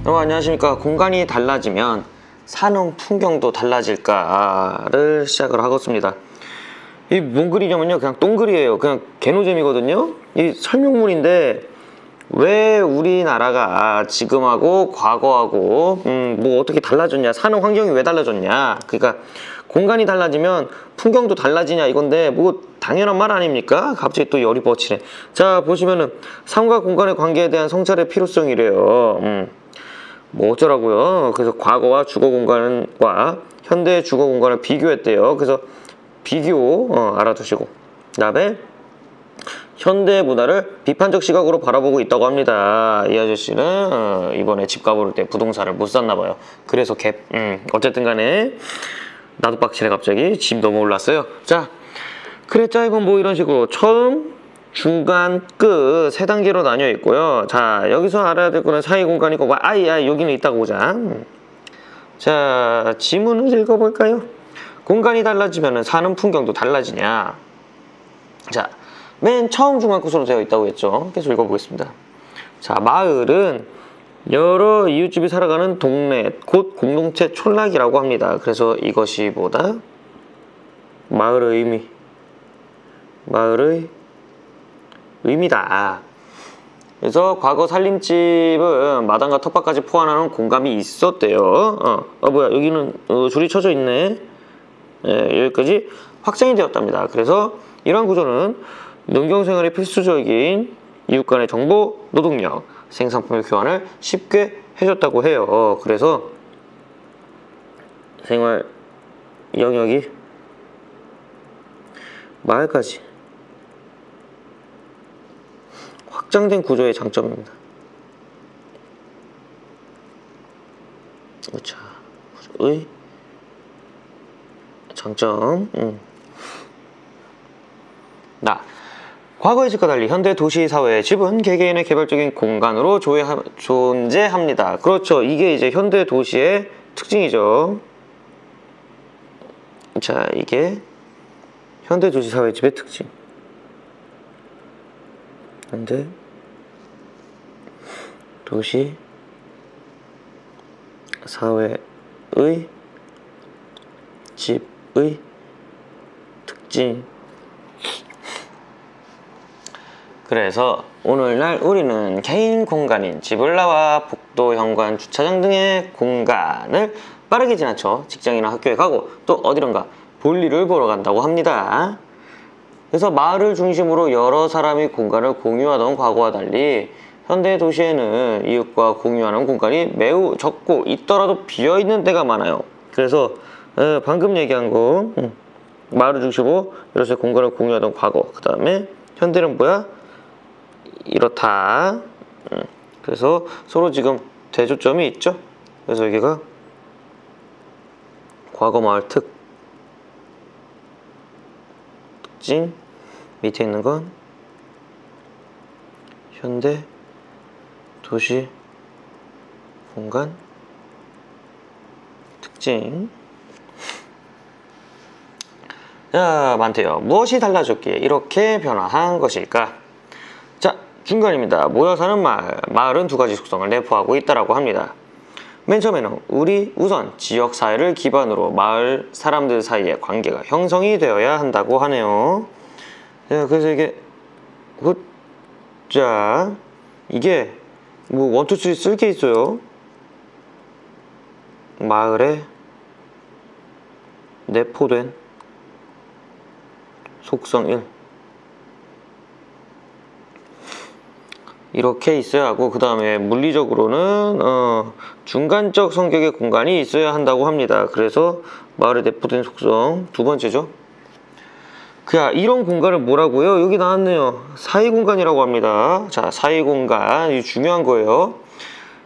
여러분 안녕하십니까. 공간이 달라지면 사는 풍경도 달라질까를 시작을 하겠습니다. 이 뭔 글이냐면요, 그냥 똥글이에요. 그냥 개노잼이거든요. 이 설명문인데 왜 우리나라가 지금하고 과거하고 뭐 어떻게 달라졌냐, 사는 환경이 왜 달라졌냐, 그러니까 공간이 달라지면 풍경도 달라지냐 이건데 뭐 당연한 말 아닙니까? 갑자기 또 열이 뻗치네. 자, 보시면은 삶과 공간의 관계에 대한 성찰의 필요성이래요. 뭐 어쩌라고요. 그래서 과거와 주거 공간과 현대의 주거 공간을 비교했대요. 그래서 비교 알아두시고, 그 다음에 현대 문화를 비판적 시각으로 바라보고 있다고 합니다. 이 아저씨는 이번에 집값 오를 때 부동산을 못 샀나 봐요. 그래서 갭. 어쨌든 간에 나도 빡치네. 갑자기 집 너무 올랐어요. 자, 그래 짜이번 뭐 이런 식으로 처음, 중간, 끝 세 단계로 나뉘어 있고요. 자, 여기서 알아야 될 거는 사이 공간이고, 여기는 있다고 보자. 자, 지문을 읽어볼까요? 공간이 달라지면 사는 풍경도 달라지냐. 자, 맨 처음 중간 끝으로 되어 있다고 했죠. 계속 읽어보겠습니다. 자, 마을은 여러 이웃집이 살아가는 동네, 곧 공동체 촌락이라고 합니다. 그래서 이것이 뭐다? 마을의 의미. 마을의 의미다. 그래서 과거 살림집은 마당과 텃밭까지 포함하는 공간이 있었대요. 뭐야, 여기는 줄이 쳐져 있네. 여기까지 확장이 되었답니다. 그래서 이러한 구조는 농경생활의 필수적인 이웃 간의 정보, 노동력, 생산품의 교환을 쉽게 해줬다고 해요. 그래서 생활 영역이 마을까지 확장된 구조의 장점입니다. 자, 구조의 장점. 과거의 집과 달리 현대 도시 사회의 집은 개개인의 개별적인 공간으로 존재합니다. 그렇죠. 이게 이제 현대 도시의 특징이죠. 자, 이게 현대 도시 사회의 집의 특징. 현대 도시 사회의 집의 특징. 그래서 오늘날 우리는 개인 공간인 집을 나와 복도, 현관, 주차장 등의 공간을 빠르게 지나쳐 직장이나 학교에 가고 또 어디론가 볼일을 보러 간다고 합니다. 그래서 마을을 중심으로 여러 사람이 공간을 공유하던 과거와 달리 현대 도시에는 이웃과 공유하는 공간이 매우 적고 있더라도 비어있는 데가 많아요. 그래서 방금 얘기한 거, 마을을 중심으로 여러 사람이 공간을 공유하던 과거, 그 다음에 현대는 뭐야? 이렇다. 그래서 서로 지금 대조점이 있죠. 그래서 여기가 과거 마을 특징, 밑에 있는 건 현대 도시 공간 특징. 자, 많대요. 무엇이 달라졌기에 이렇게 변화한 것일까? 자, 중간입니다. 모여 사는 마을은 두 가지 속성을 내포하고 있다고 합니다. 맨 처음에는 우선 지역 사회를 기반으로 마을 사람들 사이의 관계가 형성이 되어야 한다고 하네요. 자, 그래서 이게 뭐 1, 2, 3 쓸 게 있어요. 마을에 내포된 속성 1, 이렇게 있어야 하고, 그 다음에 물리적으로는 중간적 성격의 공간이 있어야 한다고 합니다. 그래서 마을에 내포된 속성 두 번째죠. 이런 공간을 뭐라고요? 여기 나왔네요. 사이공간이라고 합니다. 자, 사이공간, 이게 중요한 거예요.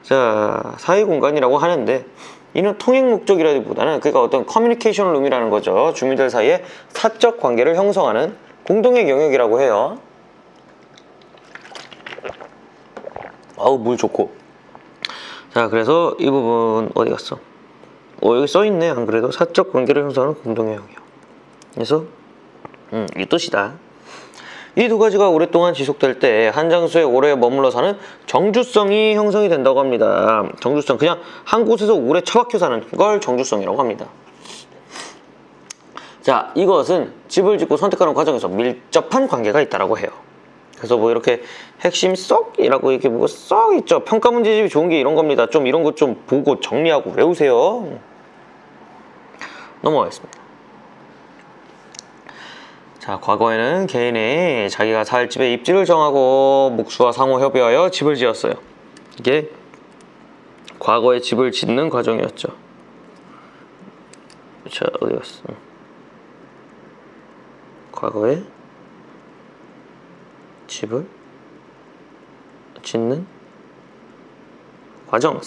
자, 사이공간이라고 하는데 이는 통행 목적이라기보다는 그러니까 어떤 커뮤니케이션 룸이라는 거죠. 주민들 사이에 사적 관계를 형성하는 공동의 영역이라고 해요. 물 좋고. 자, 그래서 이 부분 어디 갔어? 여기 써있네. 안 그래도 사적 관계를 형성하는 공동의 영역. 그래서 이 뜻이다. 이 두 가지가 오랫동안 지속될 때 한 장소에 오래 머물러 사는 정주성이 형성이 된다고 합니다. 정주성, 그냥 한 곳에서 오래 처박혀 사는 걸 정주성이라고 합니다. 자, 이것은 집을 짓고 선택하는 과정에서 밀접한 관계가 있다고 해요. 그래서 뭐 이렇게 핵심 쏙이라고 이렇게 뭐가 쏙 있죠. 평가 문제집이 좋은 게 이런 겁니다. 좀 이런 것 좀 보고 정리하고 외우세요. 넘어가겠습니다. 자, 과거에는 개인이 자기가 살 집의 입지를 정하고 묵수와 상호 협의하여 집을 지었어요. 이게 과거에 집을 짓는 과정이었죠. 자, 어디 갔어? 과거에 집을 짓는 과정.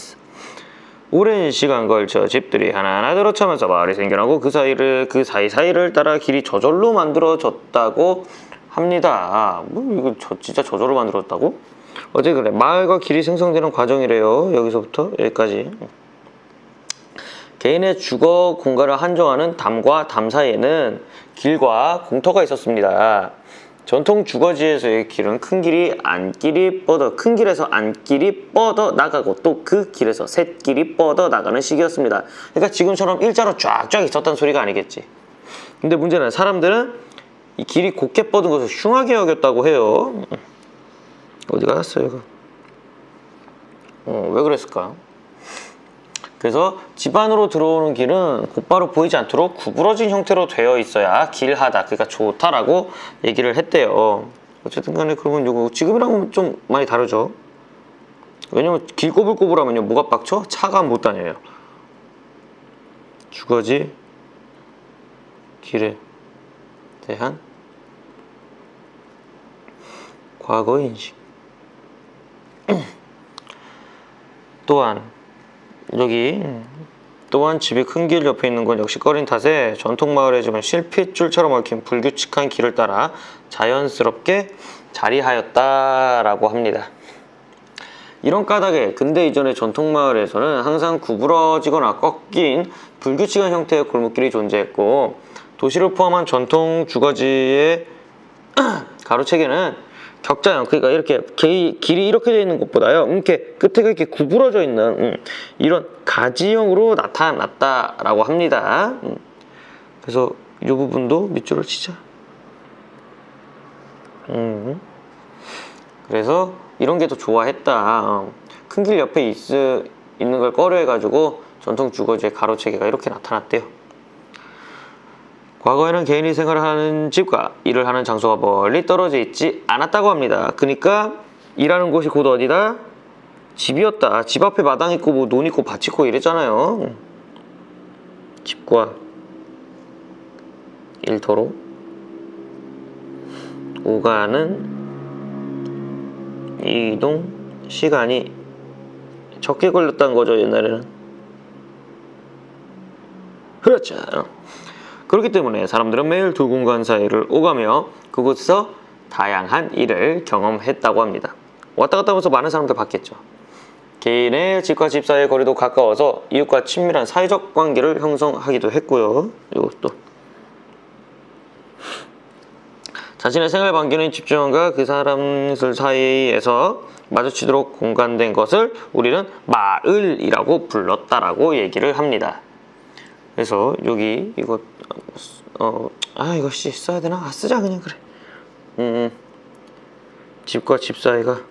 오랜 시간 걸쳐 집들이 하나하나 들어차면서 마을이 생겨나고 그 사이사이를 따라 길이 저절로 만들어졌다고 합니다. 뭐 이거 진짜 저절로 만들어졌다고? 어제 그래. 마을과 길이 생성되는 과정이래요. 여기서부터 여기까지. 개인의 주거 공간을 한정하는 담과 담 사이에는 길과 공터가 있었습니다. 전통 주거지에서의 길은 큰 길에서 안길이 뻗어 나가고 또 그 길에서 샛길이 뻗어 나가는 식이었습니다. 그러니까 지금처럼 일자로 쫙쫙 있었단 소리가 아니겠지. 근데 문제는 사람들은 이 길이 곱게 뻗은 것을 흉하게 여겼다고 해요. 어디 갔어요 이거? 왜 그랬을까? 그래서 집 안으로 들어오는 길은 곧바로 보이지 않도록 구부러진 형태로 되어 있어야 길하다, 그러니까 좋다라고 얘기를 했대요. 어쨌든 간에 그러면 요거 지금이랑은 좀 많이 다르죠. 왜냐면 길 꼬불꼬불하면요 뭐가 빡쳐? 차가 못 다녀요. 주거지 길에 대한 과거 인식. 또한 집이 큰 길 옆에 있는 건 역시 꺼린 탓에 전통마을의 집은 실핏줄처럼 얽힌 불규칙한 길을 따라 자연스럽게 자리하였다라고 합니다. 이런 까닭에 근대 이전의 전통마을에서는 항상 구부러지거나 꺾인 불규칙한 형태의 골목길이 존재했고, 도시를 포함한 전통 주거지의 가로채기는 격자형, 그러니까 이렇게 길이 이렇게 되어 있는 것보다요 이렇게 끝에가 이렇게 구부러져 있는 이런 가지형으로 나타났다라고 합니다. 그래서 이 부분도 밑줄을 치자. 그래서 이런 게 더 좋아했다. 큰 길 옆에 있는 걸 꺼려해가지고 전통 주거지의 가로채기가 이렇게 나타났대요. 과거에는 개인이 생활을 하는 집과 일을 하는 장소가 멀리 떨어져 있지 않았다고 합니다. 그러니까 일하는 곳이 곧 어디다? 집이었다. 집 앞에 마당 있고 뭐 논 있고 밭 있고 이랬잖아요. 집과 일터로 오가는 이동 시간이 적게 걸렸다는 거죠, 옛날에는. 그렇죠. 그렇기 때문에 사람들은 매일 두 공간 사이를 오가며 그곳에서 다양한 일을 경험했다고 합니다. 왔다 갔다 하면서 많은 사람들 봤겠죠. 개인의 집과 집 사이의 거리도 가까워서 이웃과 친밀한 사회적 관계를 형성하기도 했고요. 이것도 자신의 생활 반경인 집주인과 그 사람들 사이에서 마주치도록 공간된 것을 우리는 마을이라고 불렀다라고 얘기를 합니다. 그래서 여기 이거 이거 써야 되나? 쓰자 그냥. 그래. 집과 집 사이가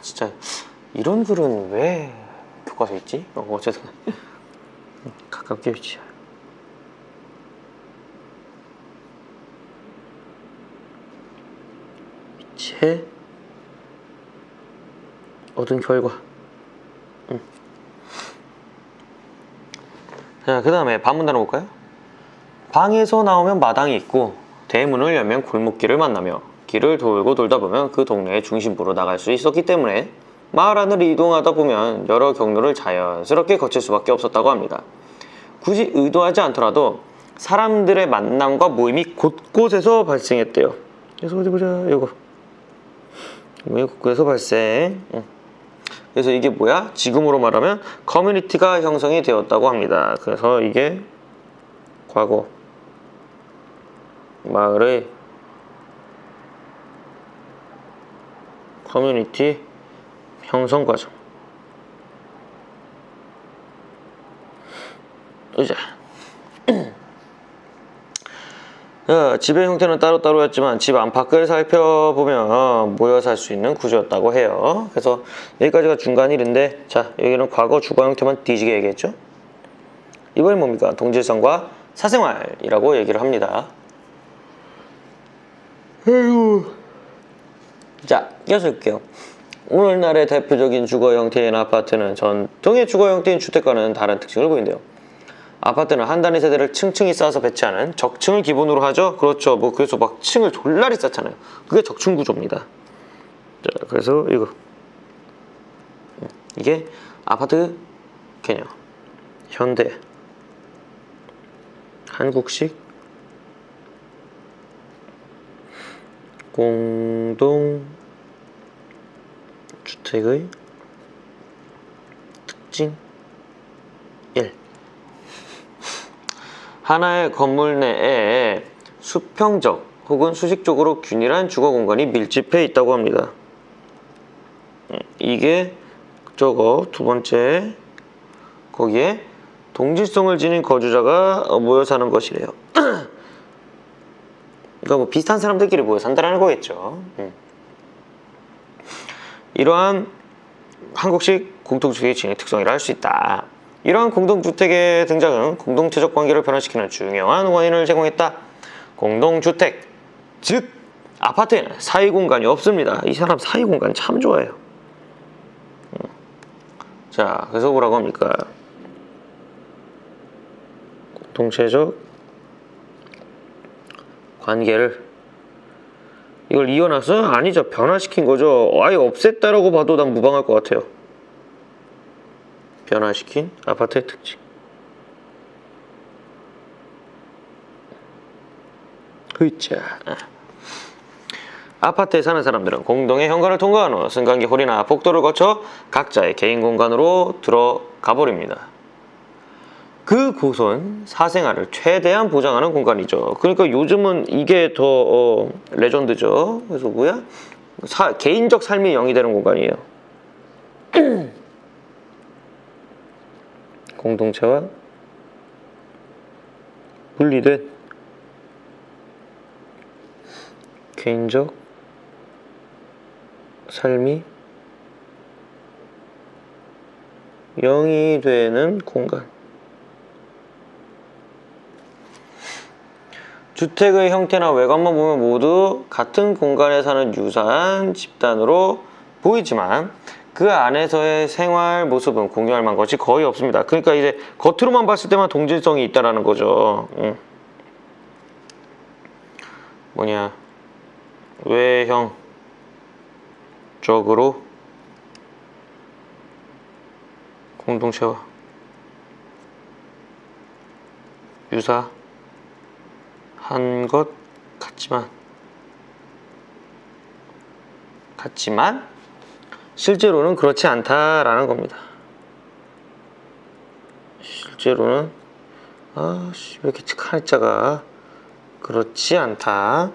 진짜 이런 글은 왜 교과서에 있지? 어쨌든 가깝게 위치하여 위치해 얻은 결과. 자, 그 다음에 반문단을 볼까요? 방에서 나오면 마당이 있고 대문을 열면 골목길을 만나며 길을 돌고 돌다 보면 그 동네의 중심부로 나갈 수 있었기 때문에 마을 안을 이동하다 보면 여러 경로를 자연스럽게 거칠 수밖에 없었다고 합니다. 굳이 의도하지 않더라도 사람들의 만남과 모임이 곳곳에서 발생했대요. 그래서 어디 보자. 이거 곳곳에서 발생. 그래서 이게 뭐야? 지금으로 말하면 커뮤니티가 형성이 되었다고 합니다. 그래서 이게 과거 마을의 커뮤니티 형성 과정. 의자. 집의 형태는 따로따로였지만 집 안팎을 살펴보면 모여 살 수 있는 구조였다고 해요. 그래서 여기까지가 중간일인데, 자, 여기는 과거 주거 형태만 뒤지게 얘기했죠. 이번엔 뭡니까? 동질성과 사생활이라고 얘기를 합니다. 자, 이어서할게요. 오늘날의 대표적인 주거 형태인 아파트는 전통의 주거 형태인 주택과는 다른 특징을 보인대요. 아파트는 한 단위 세대를 층층이 쌓아서 배치하는 적층을 기본으로 하죠. 그렇죠. 뭐 그래서 막 층을 졸라리 쌓잖아요. 그게 적층 구조입니다. 자, 그래서 이게 아파트 개념. 현대 한국식 공동 주택의 특징 1. 하나의 건물 내에 수평적 혹은 수직적으로 균일한 주거 공간이 밀집해 있다고 합니다. 이게 저거 두 번째, 거기에 동질성을 지닌 거주자가 모여 사는 것이래요. 그러니까 뭐 비슷한 사람들끼리 모여 산다라는 거겠죠. 이러한 한국식 공동주택의 진입 특성이라 할 수 있다. 이러한 공동주택의 등장은 공동체적 관계를 변화시키는 중요한 원인을 제공했다. 공동주택, 즉 아파트에는 사이공간이 없습니다. 이 사람 사이공간 참 좋아해요. 자, 그래서 뭐라고 합니까? 공동체적 관계를, 이걸 이어놨어요? 아니죠. 변화시킨 거죠. 아예 없앴다라고 봐도 난 무방할 것 같아요. 변화시킨 아파트의 특징. 으이짜. 아파트에 사는 사람들은 공동의 현관을 통과한 후 승강기 홀이나 복도를 거쳐 각자의 개인 공간으로 들어가 버립니다. 그곳은 사생활을 최대한 보장하는 공간이죠. 그러니까 요즘은 이게 더 레전드죠. 그래서 뭐야? 개인적 삶이 영이 되는 공간이에요. 공동체와 분리된 개인적 삶이 영이 되는 공간. 주택의 형태나 외관만 보면 모두 같은 공간에 사는 유사한 집단으로 보이지만 그 안에서의 생활 모습은 공유할 만한 것이 거의 없습니다. 그러니까 이제 겉으로만 봤을 때만 동질성이 있다라는 거죠. 뭐냐, 외형적으로 공동체와 유사한 것 같지만 실제로는 그렇지 않다라는 겁니다. 실제로는 왜 이렇게 착한 자가 그렇지 않다.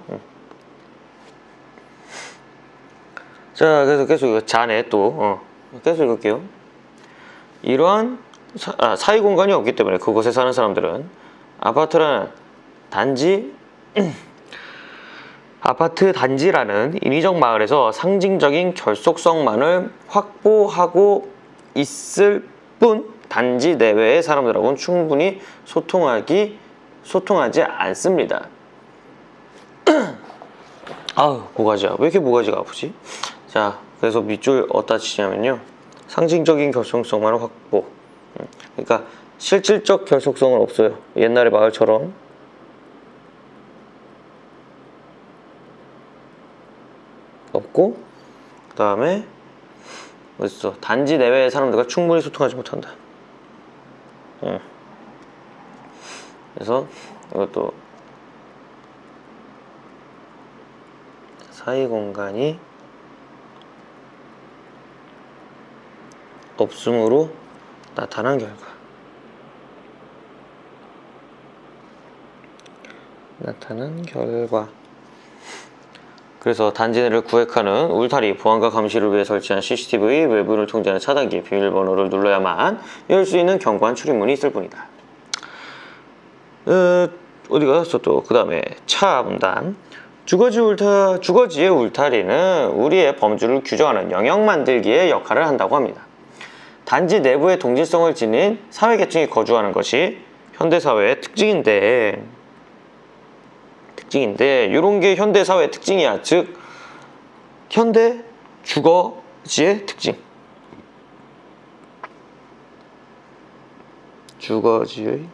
자, 그래서 계속 잔에 또 계속 읽을게요. 이러한 사이 공간이 없기 때문에 그곳에 사는 사람들은 아파트 단지라는 인위적 마을에서 상징적인 결속성만을 확보하고 있을 뿐 단지 내외의 사람들하고는 충분히 소통하지 않습니다. 아우, 모가지야. 왜 이렇게 모가지가 아프지? 자, 그래서 밑줄 어디다 치냐면요, 상징적인 결속성만을 확보. 그러니까 실질적 결속성은 없어요. 옛날의 마을처럼. 없고, 그 다음에 어딨어? 단지 내외의 사람들과 충분히 소통하지 못한다. 그래서 이것도 사이 공간이 없음으로 나타난 결과. 나타난 결과. 그래서 단지 내를 구획하는 울타리, 보안과 감시를 위해 설치한 CCTV 외부를 통제하는 차단기, 비밀번호를 눌러야만 열 수 있는 견고한 출입문이 있을 뿐이다. 어디 갔어 또? 그 다음에 차 문단. 주거지의 울타리는 우리의 범주를 규정하는 영역 만들기의 역할을 한다고 합니다. 단지 내부의 동질성을 지닌 사회계층이 거주하는 것이 현대사회의 특징인데 이런 게 현대사회의 특징이야. 즉 현대 주거지의 특징. 주거지의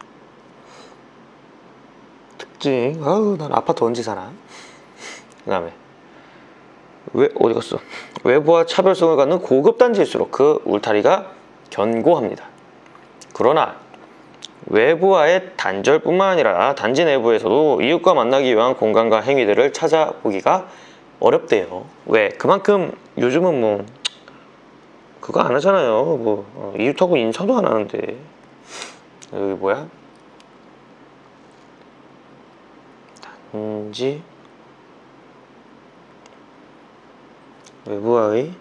특징. 아우, 난 아파트 언제 사나? 그 다음에 어디 갔어? 외부와 차별성을 갖는 고급 단지일수록 그 울타리가 견고합니다. 그러나 외부와의 단절뿐만 아니라 단지 내부에서도 이웃과 만나기 위한 공간과 행위들을 찾아보기가 어렵대요. 왜? 그만큼 요즘은 뭐 그거 안 하잖아요. 뭐 이웃하고 인사도 안 하는데. 여기 뭐야? 단지 외부와의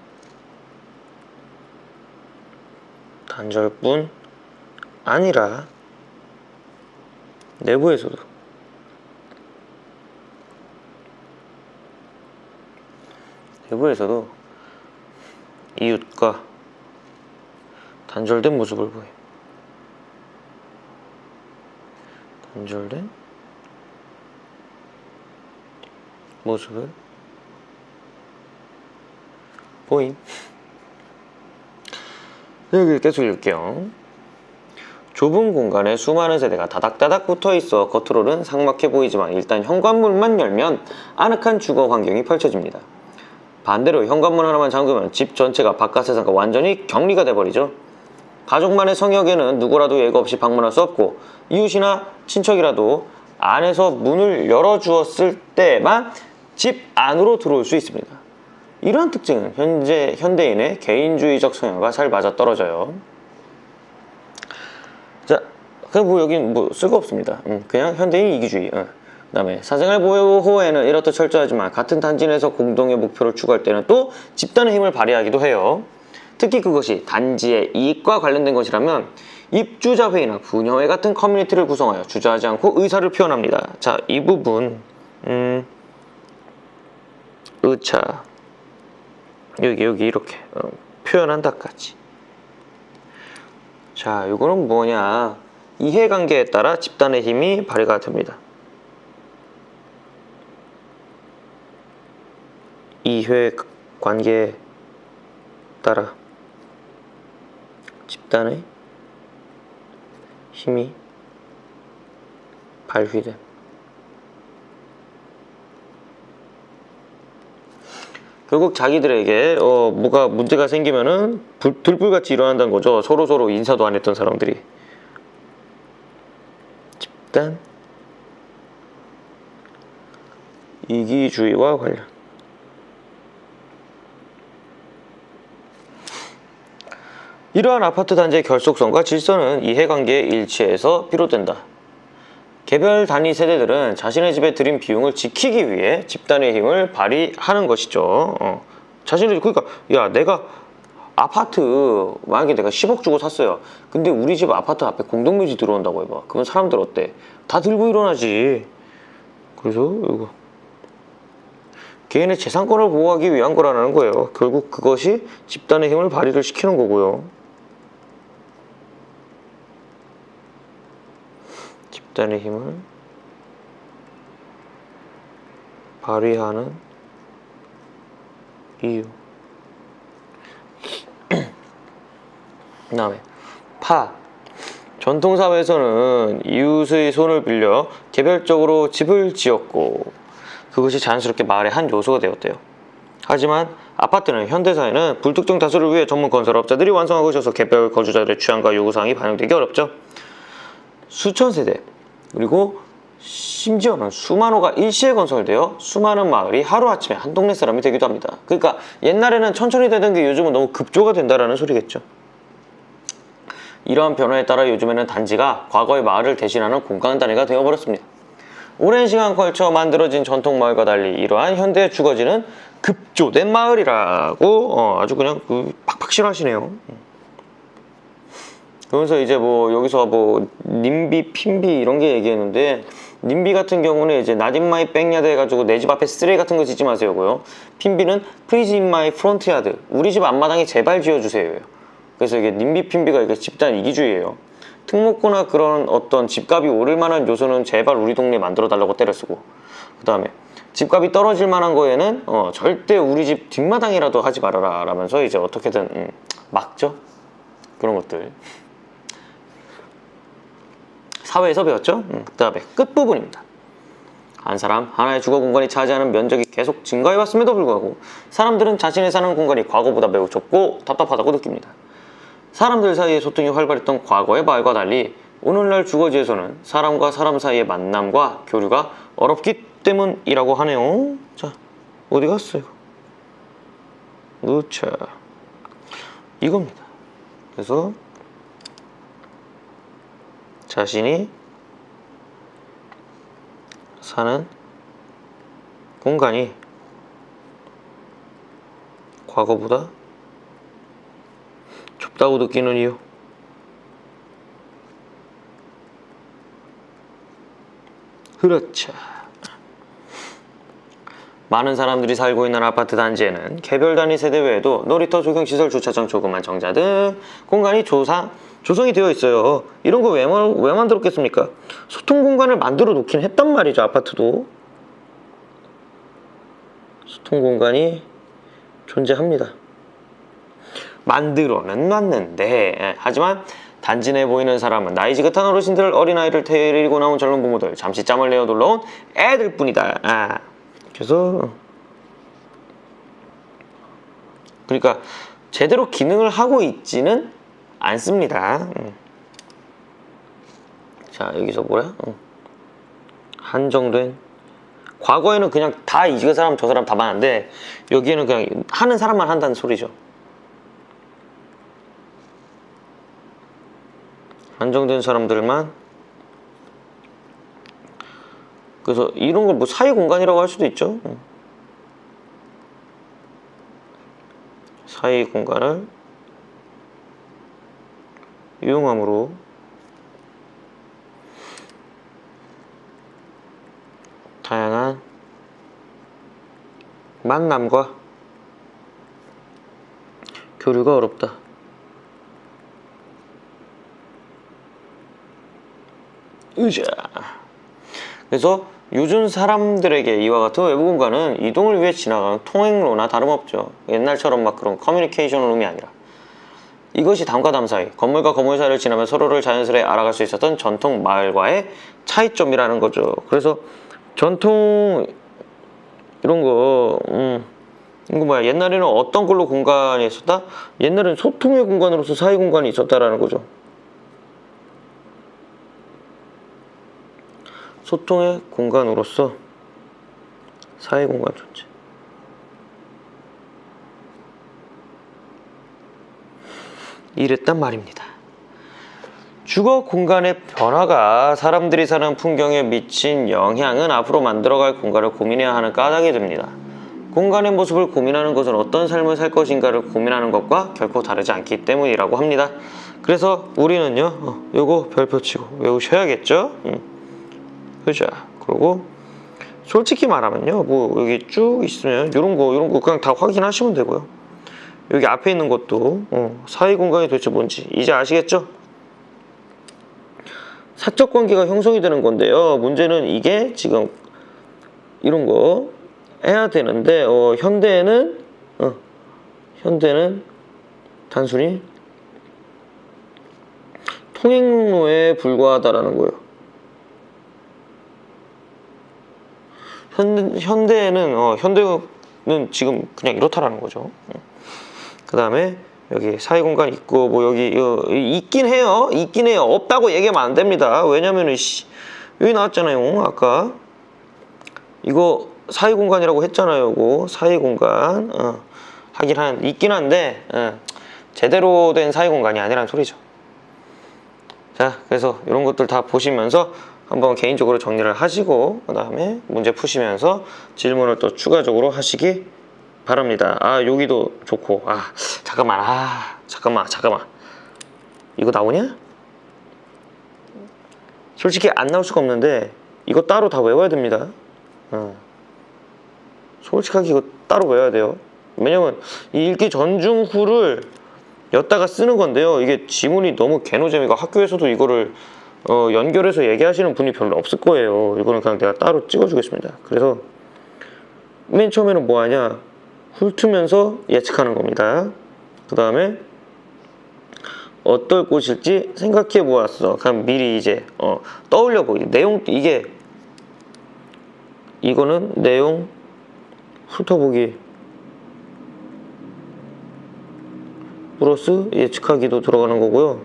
단절뿐 아니라 내부에서도 이웃과 단절된 모습을 보여. 단절된 모습을 보임. 여기 계속 읽을게요. 좁은 공간에 수많은 세대가 다닥다닥 붙어있어 겉으로는 삭막해 보이지만 일단 현관문만 열면 아늑한 주거 환경이 펼쳐집니다. 반대로 현관문 하나만 잠그면 집 전체가 바깥 세상과 완전히 격리가 돼버리죠. 가족만의 성역에는 누구라도 예고 없이 방문할 수 없고 이웃이나 친척이라도 안에서 문을 열어주었을 때만 집 안으로 들어올 수 있습니다. 이러한 특징은 현대인의 개인주의적 성향과 잘 맞아떨어져요. 자, 그럼 뭐 여긴 뭐 쓸 거 없습니다. 그냥 현대인 이기주의. 그 다음에 사생활 보호에는 이렇듯 철저하지만 같은 단지 내에서 공동의 목표를 추구할 때는 또 집단의 힘을 발휘하기도 해요. 특히 그것이 단지의 이익과 관련된 것이라면 입주자 회의나 분여회 같은 커뮤니티를 구성하여 주저하지 않고 의사를 표현합니다. 자, 이 부분 의차 여기 이렇게 표현한다까지. 자, 이거는 뭐냐? 이해관계에 따라 집단의 힘이 발휘가 됩니다. 이해관계에 따라 집단의 힘이 발휘됨. 결국 자기들에게 뭐가 문제가 생기면은 들불같이 일어난다는 거죠. 서로 인사도 안 했던 사람들이. 집단 이기주의와 관련. 이러한 아파트 단지의 결속성과 질서는 이해관계의 일치에서 비롯된다. 개별 단위 세대들은 자신의 집에 들인 비용을 지키기 위해 집단의 힘을 발휘하는 것이죠. 그러니까 야, 내가 아파트 만약에 내가 10억 주고 샀어요. 근데 우리 집 아파트 앞에 공동묘지 들어온다고 해봐. 그러면 사람들 어때? 다 들고 일어나지. 그래서 이거 개인의 재산권을 보호하기 위한 거라는 거예요. 결국 그것이 집단의 힘을 발휘를 시키는 거고요. 집단의 힘을 발휘하는 이유. 그 다음에 전통사회에서는 이웃의 손을 빌려 개별적으로 집을 지었고 그것이 자연스럽게 마을의 한 요소가 되었대요. 하지만 아파트는 현대사회는 불특정 다수를 위해 전문 건설업자들이 완성하고 있어서 개별 거주자들의 취향과 요구사항이 반영되기 어렵죠. 수천 세대 그리고 심지어는 수만 호가 일시에 건설되어 수많은 마을이 하루아침에 한 동네 사람이 되기도 합니다. 그러니까 옛날에는 천천히 되던 게 요즘은 너무 급조가 된다는 소리겠죠. 이러한 변화에 따라 요즘에는 단지가 과거의 마을을 대신하는 공간 단위가 되어버렸습니다. 오랜 시간 걸쳐 만들어진 전통 마을과 달리 이러한 현대의 주거지는 급조된 마을이라고 아주 그냥 팍팍 싫어하시네요. 그러면서 이제 뭐 여기서 뭐 님비, 핀비 이런 게 얘기했는데, 님비 같은 경우는 이제 Not in my backyard 해가지고 내 집 앞에 쓰레기 같은 거 짓지 마세요고요. 핀비는 Please in my front yard, 우리 집 앞마당에 제발 지어주세요. 그래서 이게 님비, 핀비가 이게 집단 이기주의예요. 특목고나 그런 어떤 집값이 오를 만한 요소는 제발 우리 동네에 만들어 달라고 때려쓰고, 그 다음에 집값이 떨어질 만한 거에는 절대 우리 집 뒷마당이라도 하지 말아라 라면서 이제 어떻게든 막죠. 그런 것들 사회에서 배웠죠. 그 다음에 끝부분입니다. 한 사람 하나의 주거 공간이 차지하는 면적이 계속 증가해왔음에도 불구하고 사람들은 자신이 사는 공간이 과거보다 매우 좁고 답답하다고 느낍니다. 사람들 사이의 소통이 활발했던 과거의 마을과 달리 오늘날 주거지에서는 사람과 사람 사이의 만남과 교류가 어렵기 때문이라고 하네요. 자, 어디 갔어요? 우차, 이겁니다. 그래서 자신이 사는 공간이 과거보다 좁다고 느끼는 이유. 그렇죠. 많은 사람들이 살고 있는 아파트 단지에는 개별 단위 세대 외에도 놀이터, 조경시설, 주차장, 조그만 정자 등 공간이 조성이 되어 있어요. 이런 거 왜 만들었겠습니까? 소통 공간을 만들어 놓긴 했단 말이죠. 아파트도 소통 공간이 존재합니다. 만들어는 놨는데, 하지만 단지 내 보이는 사람은 나이 지긋한 어르신들, 어린아이를 데리고 나온 젊은 부모들, 잠시 짬을 내어 놀러 온 애들 뿐이다. 그래서 그러니까 제대로 기능을 하고 있지는 않습니다. 자, 여기서 뭐야? 한정된, 과거에는 그냥 다 이 사람 저 사람 다 많은데 여기에는 그냥 하는 사람만 한다는 소리죠. 한정된 사람들만. 그래서 이런 걸 뭐 사회 공간이라고 할 수도 있죠. 사회 공간을 이용함으로 다양한 만남과 교류가 어렵다. 으자. 그래서 요즘 사람들에게 이와 같은 외부 공간은 이동을 위해 지나가는 통행로나 다름없죠. 옛날처럼 막 그런 커뮤니케이션 룸이 아니라 이것이 담과 담 사이, 건물과 건물 사이를 지나면 서로를 자연스레 알아갈 수 있었던 전통 마을과의 차이점이라는 거죠. 그래서 전통 이런 거 이거 뭐야, 옛날에는 어떤 걸로 공간이 있었다? 옛날에는 소통의 공간으로서 사회 공간이 있었다라는 거죠. 소통의 공간으로서 사회 공간 존재. 이랬단 말입니다. 주거 공간의 변화가 사람들이 사는 풍경에 미친 영향은 앞으로 만들어갈 공간을 고민해야 하는 까닭이 됩니다. 공간의 모습을 고민하는 것은 어떤 삶을 살 것인가를 고민하는 것과 결코 다르지 않기 때문이라고 합니다. 그래서 우리는요, 요거 별표 치고 외우셔야겠죠? 그죠? 그리고 솔직히 말하면요, 뭐 여기 쭉 있으면 이런 거 그냥 다 확인하시면 되고요. 여기 앞에 있는 것도 사회 공간이 도대체 뭔지 이제 아시겠죠? 사적 관계가 형성이 되는 건데요. 문제는 이게 지금 이런 거 해야 되는데 현대에는 단순히 통행로에 불과하다라는 거예요. 현대는 지금 그냥 이렇다라는 거죠. 그 다음에 여기 사회공간 있고 뭐 여기 있긴 해요. 없다고 얘기하면 안 됩니다. 왜냐면은 여기 나왔잖아요. 아까 이거 사회공간이라고 했잖아요. 이거 사회공간 있긴 한데 제대로 된 사회공간이 아니라는 소리죠. 자, 그래서 이런 것들 다 보시면서 한번 개인적으로 정리를 하시고 그 다음에 문제 푸시면서 질문을 또 추가적으로 하시기 바랍니다. 아, 여기도 좋고. 잠깐만. 이거 나오냐? 솔직히 안 나올 수가 없는데 이거 따로 다 외워야 됩니다. 솔직하게 이거 따로 외워야 돼요. 왜냐면 이 읽기 전중 후를 였다가 쓰는 건데요. 이게 지문이 너무 개노잼이고 학교에서도 이거를 연결해서 얘기하시는 분이 별로 없을 거예요. 이거는 그냥 내가 따로 찍어주겠습니다. 그래서 맨 처음에는 뭐 하냐? 훑으면서 예측하는 겁니다. 그 다음에 어떨 곳일지 생각해 보았어. 그냥 미리 이제 떠올려 보기. 내용 이거는 내용 훑어보기 플러스 예측하기도 들어가는 거고요.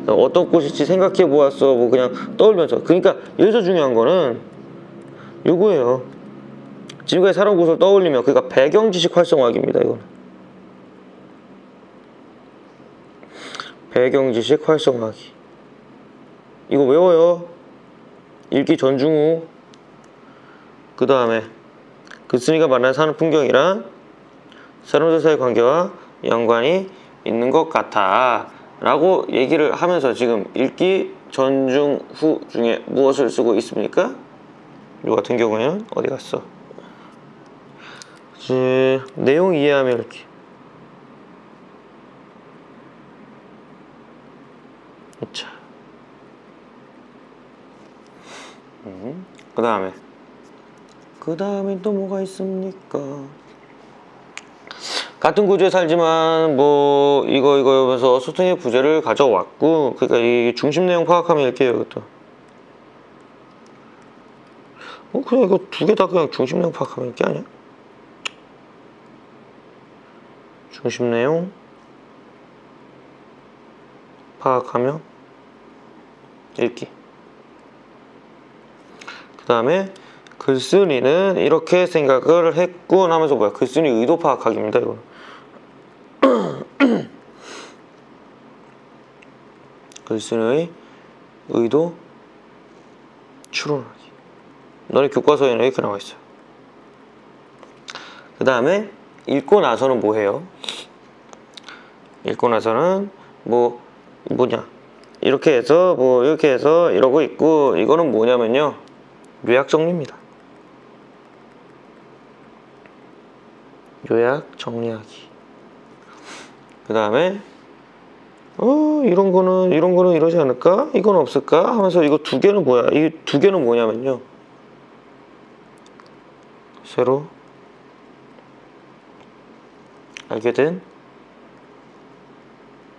어떤 곳일지 생각해 보았어. 뭐 그냥 떠올면서. 그러니까 여기서 중요한 거는 요거예요. 지금까지 살아온 곳을 떠올리며, 그러니까 배경지식 활성화하기입니다. 이거는 배경지식 활성화하기. 이거 외워요. 읽기 전중후. 그 다음에 글쓴이가 말하는 사는 풍경이란 사람들 관계와 연관이 있는 것 같아 라고 얘기를 하면서 지금 읽기 전중 후 중에 무엇을 쓰고 있습니까? 요 같은 경우에는 어디 갔어? 내용 이해하며 읽기. 자, 그 다음에 또 뭐가 있습니까? 같은 구조에 살지만 뭐 이거 하면서 소통의 부재를 가져왔고, 그러니까 이 중심 내용 파악하면 이렇게 해요. 이것도 그냥 이거 두 개 다 그냥 중심 내용 파악하면 이렇게 아니야? 중심 내용 파악하며 읽기. 그 다음에 글쓴이는 이렇게 생각을 했군 하면서 뭐야? 글쓴이 의도 파악하기입니다. 이거 글쓴이의 의도 추론하기. 너네 교과서에는 이렇게 나와 있어요. 그 다음에 읽고 나서는 뭐 해요? 읽고 나서는 뭐냐? 이렇게 해서 이러고 있고, 이거는 뭐냐면요, 요약 정리입니다. 요약 정리하기. 그 다음에 이런 거는 이러지 않을까? 이건 없을까? 하면서 이거 두 개는 뭐야? 이 두 개는 뭐냐면요, 새로 알게 된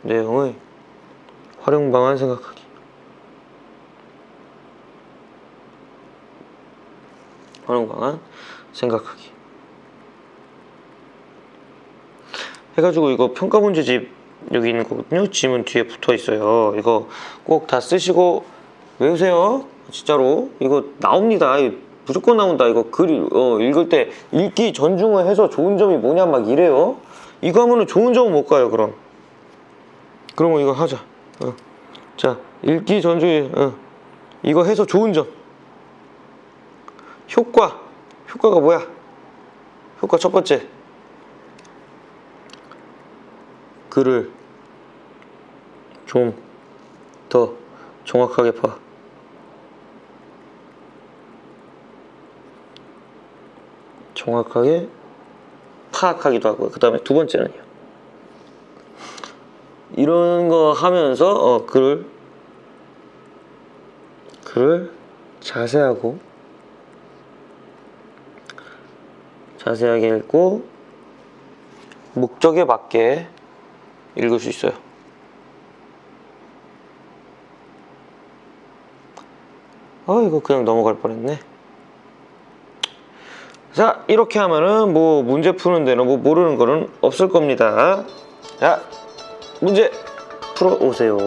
내용의 활용 방안 생각하기. 활용 방안 생각하기 해가지고, 이거 평가 문제집 여기 있는 거거든요. 지문 뒤에 붙어 있어요. 이거 꼭 다 쓰시고 외우세요. 진짜로 이거 나옵니다. 이거 무조건 나온다. 이거 글 읽을 때 읽기 전중을 해서 좋은 점이 뭐냐 막 이래요. 이거 하면은 좋은 점은 못 가요. 그러면 이거 하자. 자, 읽기 전중에 이거 해서 좋은 점. 효과가 뭐야? 효과 첫 번째, 글을 좀 더 정확하게 파악하기도 하고요. 그 다음에 두 번째는요, 이런 거 하면서 글을 자세하게 읽고 목적에 맞게 읽을 수 있어요. 이거 그냥 넘어갈 뻔했네. 자, 이렇게 하면은 뭐 문제 푸는 데는 뭐 모르는 거는 없을 겁니다. 자, 문제 풀어 오세요.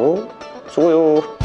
수고요.